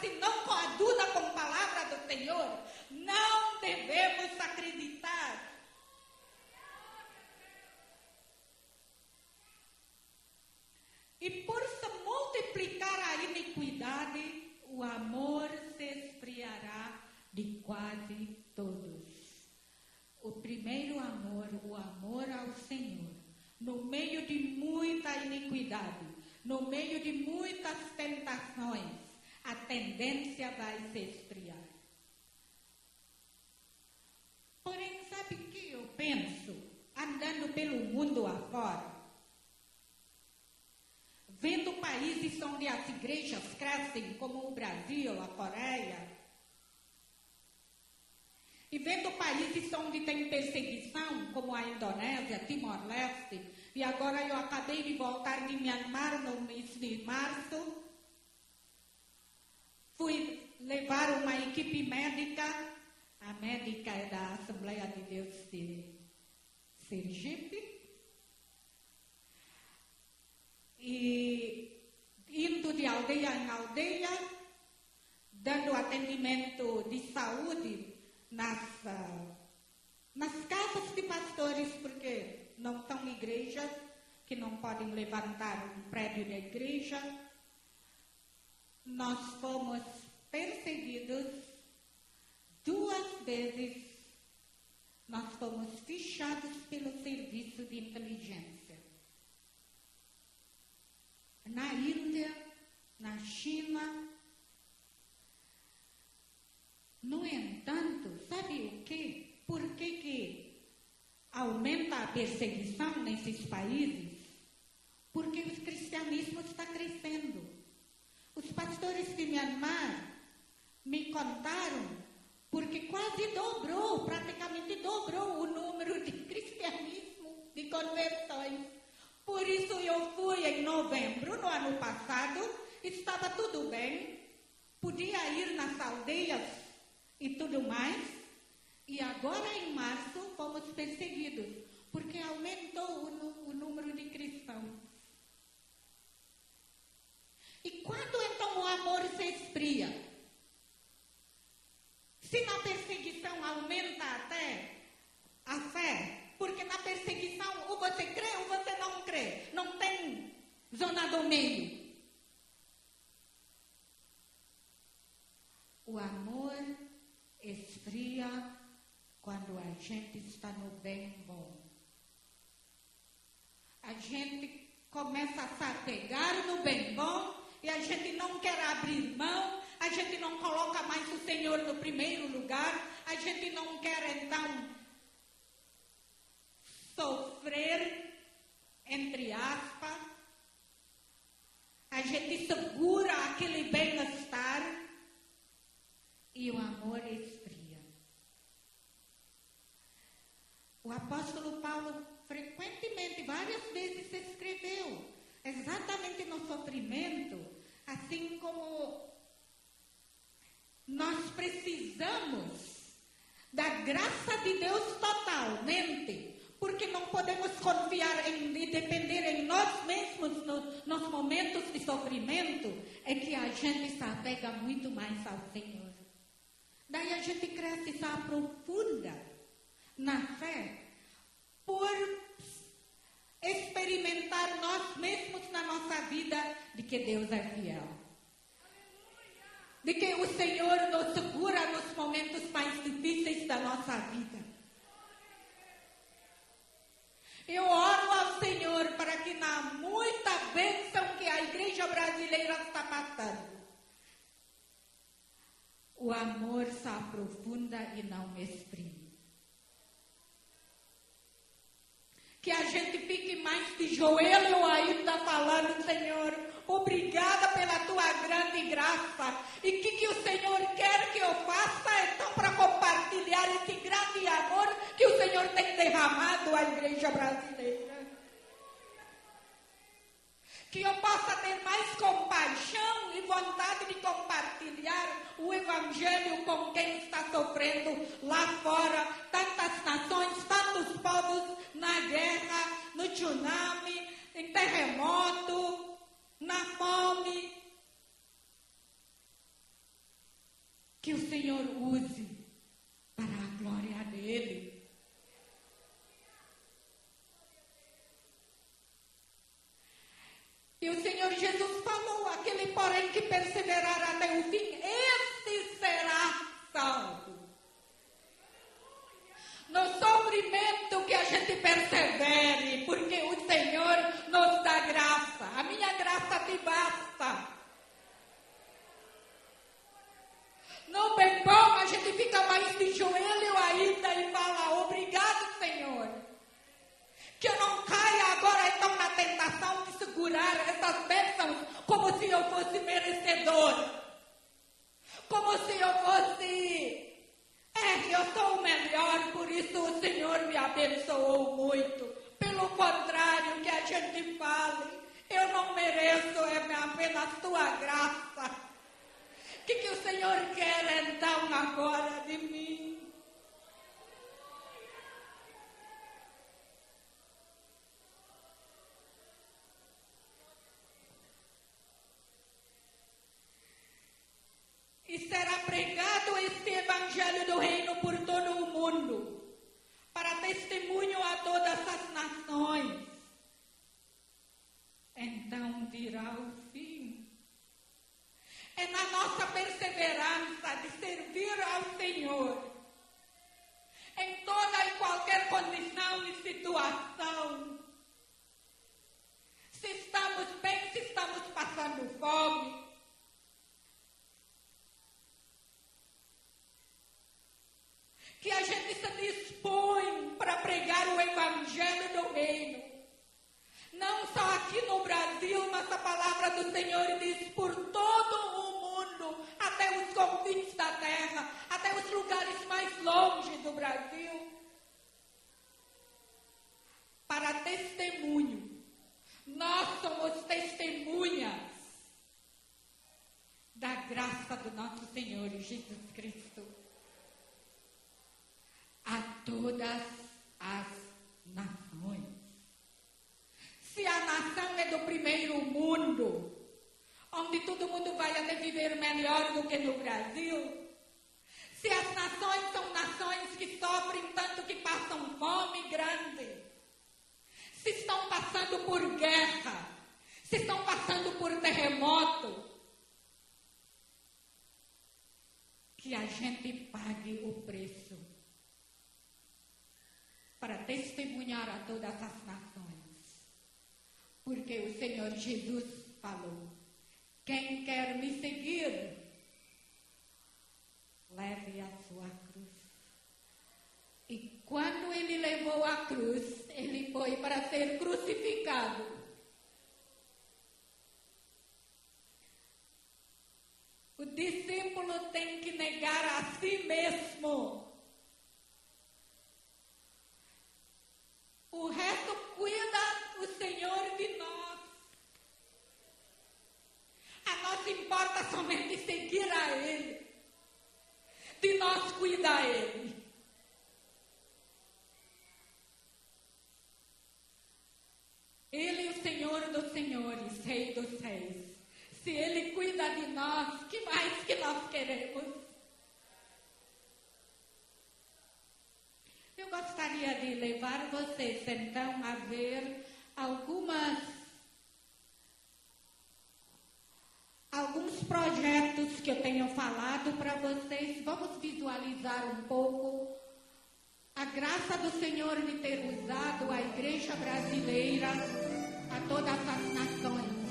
se não coaduna com a palavra do Senhor, não devemos acreditar. E por se multiplicar a iniquidade, o amor se esfriará de quase todos. O primeiro amor, o amor ao Senhor, no meio de muita iniquidade, no meio de muitas tentações, a tendência vai se esfriar. Porém, sabe o que eu penso? Andando pelo mundo afora, vendo países onde as igrejas crescem, como o Brasil, a Coreia, e vendo países onde tem perseguição, como a Indonésia, Timor-Leste, e agora eu acabei de voltar de Myanmar no mês de março, fui levar uma equipe médica, a médica é da Assembleia de Deus de Sergipe, e indo de aldeia em aldeia, dando atendimento de saúde nas casas de pastores, porque não são igrejas que não podem levantar um prédio da igreja. Nós fomos perseguidos 2 vezes, nós fomos fichados pelo serviço de inteligência. Na Índia, na China. No entanto, sabe o quê? Por que aumenta a perseguição nesses países? Porque o cristianismo está crescendo. Os pastores de Myanmar me contaram, porque quase dobrou, praticamente dobrou o número de cristianismo, de conversões. Por isso eu fui em novembro, no ano passado, estava tudo bem, podia ir nas aldeias e tudo mais, e agora em março fomos perseguidos, porque aumentou o número de cristãos. E quando então o amor se esfria? Se na perseguição aumenta até a fé, porque na perseguição ou você crê ou você não crê. Não tem zona do meio. O amor esfria quando a gente está no bem bom. A gente começa a se apegar no bem bom e a gente não quer abrir mão, a gente não coloca mais o Senhor no primeiro lugar, a gente não quer então sofrer, entre aspas, a gente segura aquele bem-estar e o amor esfria. O apóstolo Paulo frequentemente, várias vezes escreveu exatamente no sofrimento, assim como nós precisamos da graça de Deus totalmente, porque não podemos confiar e depender em nós mesmos nos momentos de sofrimento, é que a gente se apega muito mais ao Senhor. Daí a gente cresce e se aprofunda na fé, por experimentar nós mesmos na nossa vida de que Deus é fiel. De que o Senhor nos segura nos momentos mais difíceis da nossa vida. Eu oro ao Senhor para que na muita bênção que a igreja brasileira está passando, o amor se aprofunda e não esfria. Que a gente fique mais de joelho ainda falando, Senhor, obrigada pela tua grande graça. E o que o Senhor quer que eu faça, então, para compartilhar esse grande amor que o Senhor tem derramado à igreja brasileira. Que eu possa ter mais compaixão e vontade de compartilhar o Evangelho com quem está sofrendo lá fora, tantas nações, tantos povos na guerra, no tsunami, em terremoto, na fome. que o Senhor use para a glória dele. E o Senhor Jesus falou, aquele porém que perseverar até o fim, esse será salvo. No sofrimento que a gente persevere, porque o Senhor nos dá graça. A minha graça te basta. No bem bom, a gente fica mais de joelho ainda e fala, obrigado, Senhor. Que eu não caia agora então na tentação de segurar essas bênçãos como se eu fosse merecedor. Como se eu fosse... eu sou o melhor, por isso o Senhor me abençoou muito. Pelo contrário, que a gente fale, eu não mereço, é apenas tua graça. O que o Senhor quer então agora de mim? E será pregado este evangelho do reino por todo o mundo, para testemunho a todas as nações. Então virá o fim. É na nossa perseverança de servir ao Senhor, em toda e qualquer condição e situação. Se estamos bem, se estamos passando fome, que a gente se dispõe para pregar o evangelho do reino. Não só aqui no Brasil, mas a palavra do Senhor diz por todo o mundo, até os confins da terra, até os lugares mais longe do Brasil. Para testemunho. Nós somos testemunhas da graça do nosso Senhor Jesus Cristo a todas as nações. Se a nação é do primeiro mundo, onde todo mundo vai até viver melhor do que no Brasil, se as nações são nações que sofrem tanto que passam fome grande, se estão passando por guerra, se estão passando por terremoto, que a gente pague o preço para testemunhar a todas as nações. Porque o Senhor Jesus falou, quem quer me seguir, leve a sua cruz. E quando ele levou a cruz, ele foi para ser crucificado. O discípulo tem que negar a si mesmo. O resto cuida o Senhor de nós. A nós importa somente seguir a Ele. De nós cuida Ele. Ele é o Senhor dos senhores, Rei dos reis. Se Ele cuida de nós, que mais que nós queremos? Eu gostaria de levar vocês, então, a ver alguns projetos que eu tenho falado para vocês. Vamos visualizar um pouco a graça do Senhor de ter usado a igreja brasileira a todas as nações.